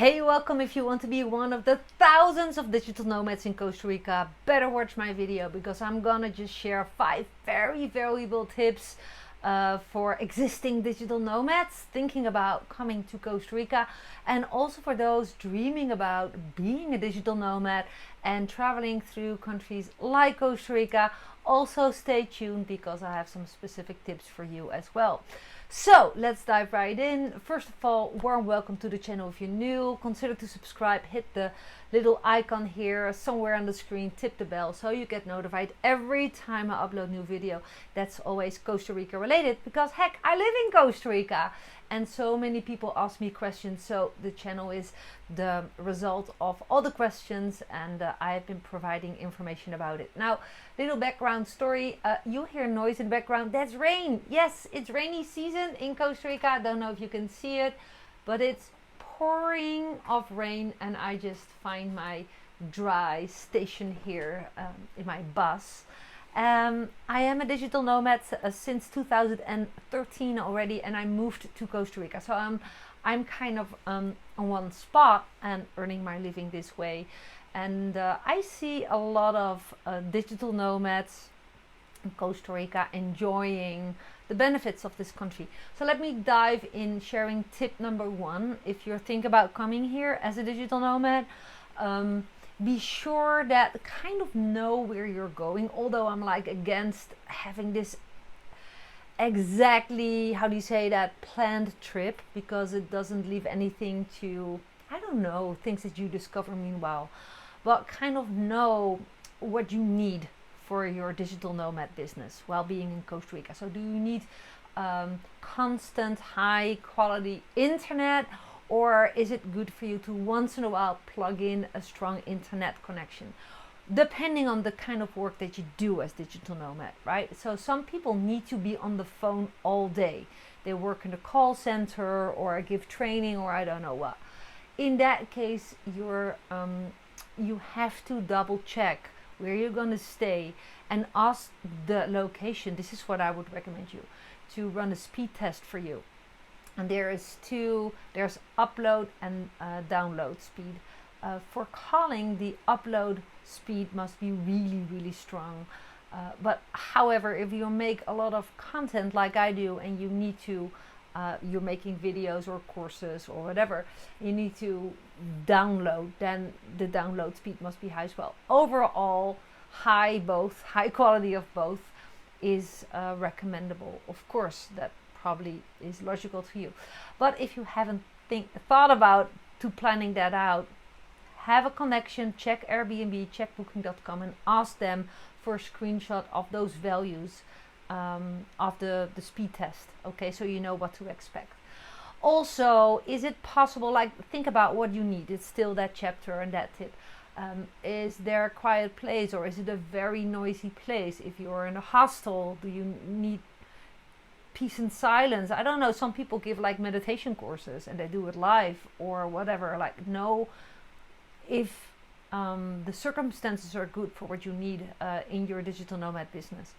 Hey, welcome. If you want to be one of the thousands of digital nomads in Costa Rica, better watch my video because I'm gonna just share 5 very valuable tips for existing digital nomads thinking about coming to Costa Rica, and also for those dreaming about being a digital nomad and traveling through countries like Costa Rica. Also stay tuned because I have some specific tips for you as well. So let's dive right in. First of all, warm welcome to the channel. If you're new, consider to subscribe, hit the little icon here somewhere on the screen, tip the bell so you get notified every time I upload new video. That's always Costa Rica related because heck, I live in Costa Rica and so many people ask me questions, so the channel is the result of all the questions, and I have been providing information about it. Now, little background story. You hear noise in the background. That's rain. Yes, it's rainy season in Costa Rica. I don't know if you can see it, but it's pouring of rain, and I just find my dry station here in my bus. I am a digital nomad since 2013 already, and I moved to Costa Rica. So I'm kind of on one spot and earning my living this way. And I see a lot of digital nomads in Costa Rica enjoying the benefits of this country. So let me dive in sharing tip number 1. If you're thinking about coming here as a digital nomad, be sure that kind of know where you're going. Although I'm like against having this exactly, how do you say that, planned trip, because it doesn't leave anything to, I don't know, things that you discover meanwhile. But kind of know what you need for your digital nomad business while being in Costa Rica. So do you need constant high quality internet, or is it good for you to once in a while plug in a strong internet connection? Depending on the kind of work that you do as digital nomad, right? So some people need to be on the phone all day. They work in a call center or give training or I don't know what. In that case, you have to double check where you're going to stay and ask the location. This is what I would recommend you to run a speed test for you. And there's upload and download speed. For calling, the upload speed must be really strong. But however, if you make a lot of content like I do, and you need to, you're making videos or courses or whatever, you need to download, then the download speed must be high as well. Overall, high quality of both is recommendable. Of course, that probably is logical to you. But if you haven't thought about planning that out, have a connection, check Airbnb, check booking.com, and ask them for a screenshot of those values of the speed test. Okay, so you know what to expect. Also, is it possible, like think about what you need. It's still that chapter and that tip. Is there a quiet place, or is it a very noisy place? If you're in a hostel, do you need peace and silence? I don't know, some people give like meditation courses and they do it live or whatever. Like, know if the circumstances are good for what you need in your digital nomad business.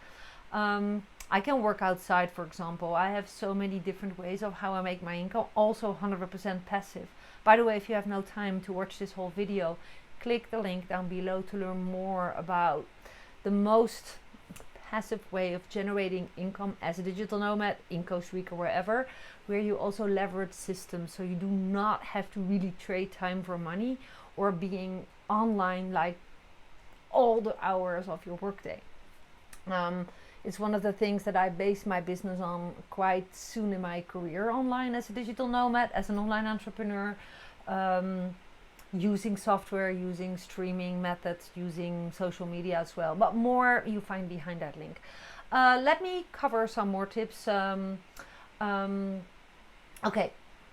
I can work outside, for example. I have so many different ways of how I make my income, also 100% passive. By the way, if you have no time to watch this whole video, click the link down below to learn more about the most passive way of generating income as a digital nomad in Costa Rica, wherever, where you also leverage systems, so you do not have to really trade time for money or being online like all the hours of your workday. It's one of the things that I base my business on quite soon in my career online as a digital nomad, as an online entrepreneur, using software, using streaming methods, using social media as well. But more you find behind that link. Let me cover some more tips. Okay,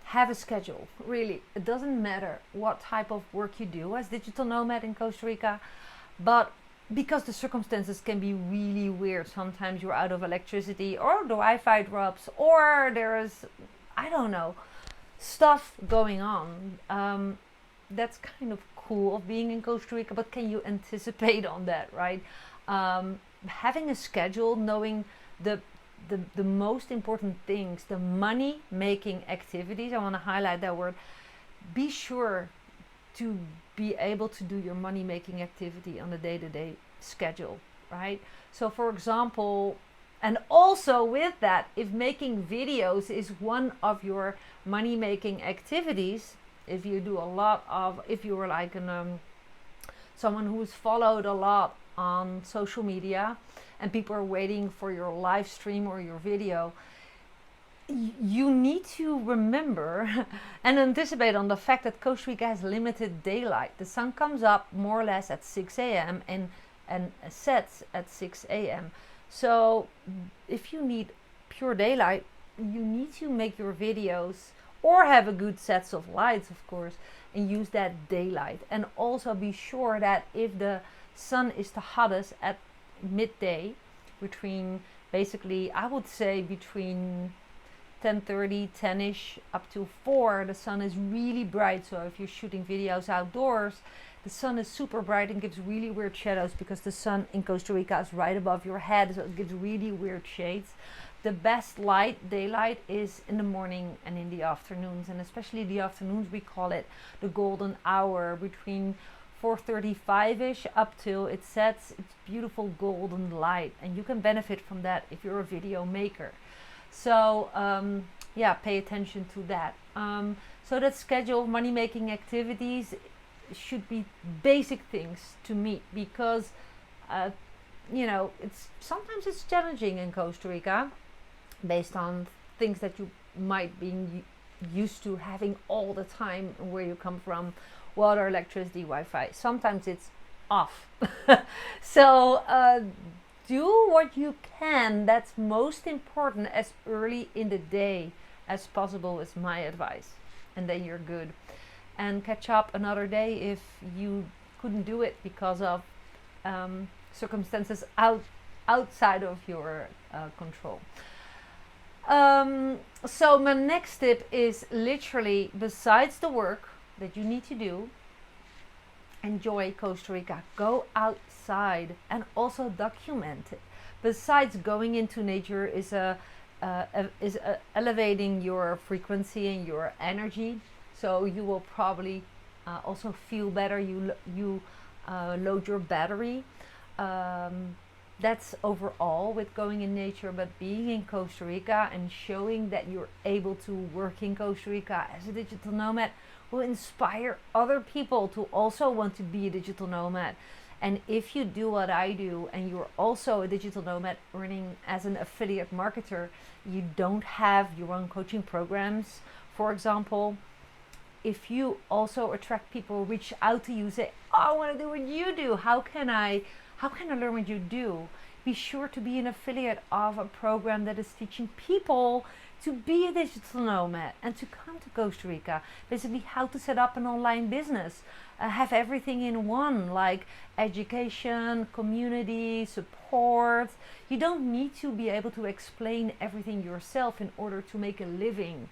have a schedule. Really, it doesn't matter what type of work you do as digital nomad in Costa Rica, but because the circumstances can be really weird. Sometimes you're out of electricity, or the Wi-Fi drops, or there is, I don't know, stuff going on. That's kind of cool of being in Costa Rica, but can you anticipate on that, right? Having a schedule, knowing the most important things, the money making activities, I want to highlight that word, be sure to be able to do your money making activity on a day-to-day schedule, right? So for example, and also with that, if making videos is one of your money making activities, if you do a lot of, if you were like someone who's followed a lot on social media and people are waiting for your live stream or your video, you need to remember and anticipate on the fact that Costa Rica has limited daylight. The sun comes up more or less at 6 a.m. and sets at 6 a.m. So if you need pure daylight, you need to make your videos or have a good sets of lights, of course, and use that daylight. And also be sure that if the sun is the hottest at midday, between basically, I would say between 10:30, 10ish up to 4, the sun is really bright. So if you're shooting videos outdoors, the sun is super bright and gives really weird shadows because the sun in Costa Rica is right above your head, so it gives really weird shades. The best light, daylight, is in the morning and in the afternoons, and especially the afternoons we call it the golden hour, between 4:35ish up till it sets. It's beautiful golden light, and you can benefit from that if you're a video maker. So yeah, pay attention to that. So that schedule of money making activities should be basic things to meet, because you know, sometimes it's challenging in Costa Rica based on things that you might be used to having all the time where you come from: water, electricity, Wi-Fi. Sometimes it's off. So do what you can, that's most important, as early in the day as possible is my advice, and then you're good. And catch up another day if you couldn't do it because of circumstances outside of your control. So my next tip is literally, besides the work that you need to do, enjoy Costa Rica. Go outside and also document it. Besides, going into nature is elevating your frequency and your energy. So you will probably also feel better. You load your battery. That's overall with going in nature, but being in Costa Rica and showing that you're able to work in Costa Rica as a digital nomad will inspire other people to also want to be a digital nomad. And if you do what I do and you're also a digital nomad earning as an affiliate marketer, you don't have your own coaching programs, for example, if you also attract people, reach out to you, say, oh, I want to do what you do. How can I learn what you do? Be sure to be an affiliate of a program that is teaching people to be a digital nomad and to come to Costa Rica. Basically, how to set up an online business. Have everything in one, like education, community, support. You don't need to be able to explain everything yourself in order to make a living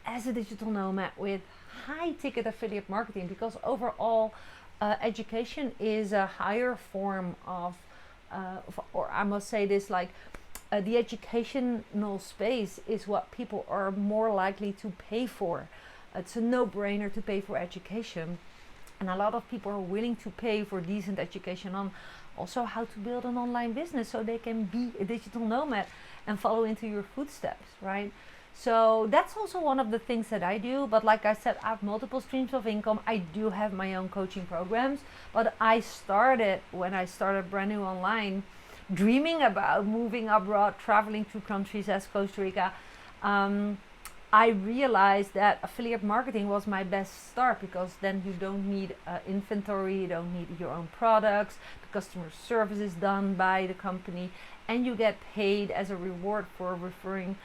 as a digital nomad with high ticket affiliate marketing, because overall education is a higher form of, or I must say this, like the educational space is what people are more likely to pay for. It's a no-brainer to pay for education, and a lot of people are willing to pay for decent education on also how to build an online business so they can be a digital nomad and follow into your footsteps, right? So that's also one of the things that I do. But like I said, I have multiple streams of income. I do have my own coaching programs, but I started when I started brand new online, dreaming about moving abroad, traveling to countries as Costa Rica. I realized that affiliate marketing was my best start, because then you don't need inventory, you don't need your own products, the customer service is done by the company, and you get paid as a reward for referring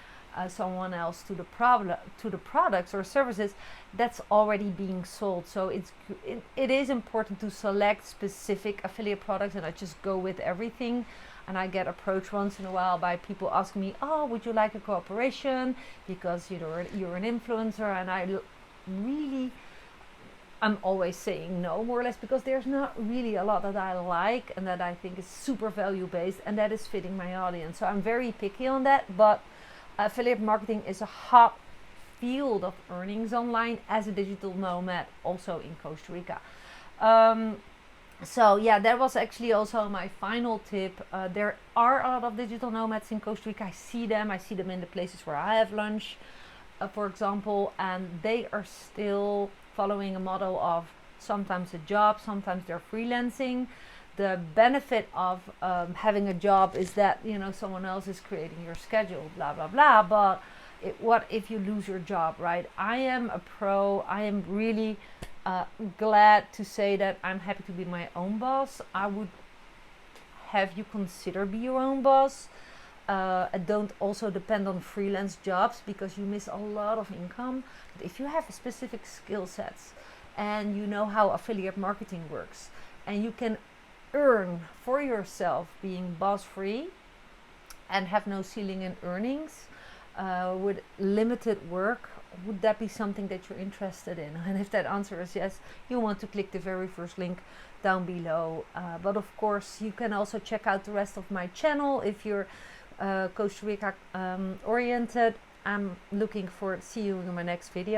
someone else to the products or services that's already being sold. So it is important to select specific affiliate products and not just go with everything. And I get approached once in a while by people asking me, oh, would you like a cooperation because you're an influencer? And I'm always saying no, more or less, because there's not really a lot that I like and that I think is super value based and that is fitting my audience. So I'm very picky on that, but affiliate marketing is a hot field of earnings online as a digital nomad also in Costa Rica. So yeah, that was actually also my final tip. There are a lot of digital nomads in Costa Rica. I see them in the places where I have lunch, for example, and they are still following a model of sometimes a job, sometimes they're freelancing. The benefit of having a job is that, you know, someone else is creating your schedule, blah blah blah. But what if you lose your job, right? I am a pro. I am really glad to say that I'm happy to be my own boss. I would have you consider be your own boss. Don't also depend on freelance jobs because you miss a lot of income. But if you have specific skill sets and you know how affiliate marketing works and you can earn for yourself being boss free and have no ceiling in earnings with limited work, would that be something that you're interested in? And if that answer is yes, you want to click the very first link down below. But of course, you can also check out the rest of my channel if you're Costa Rica oriented. I'm looking forward to see you in my next video.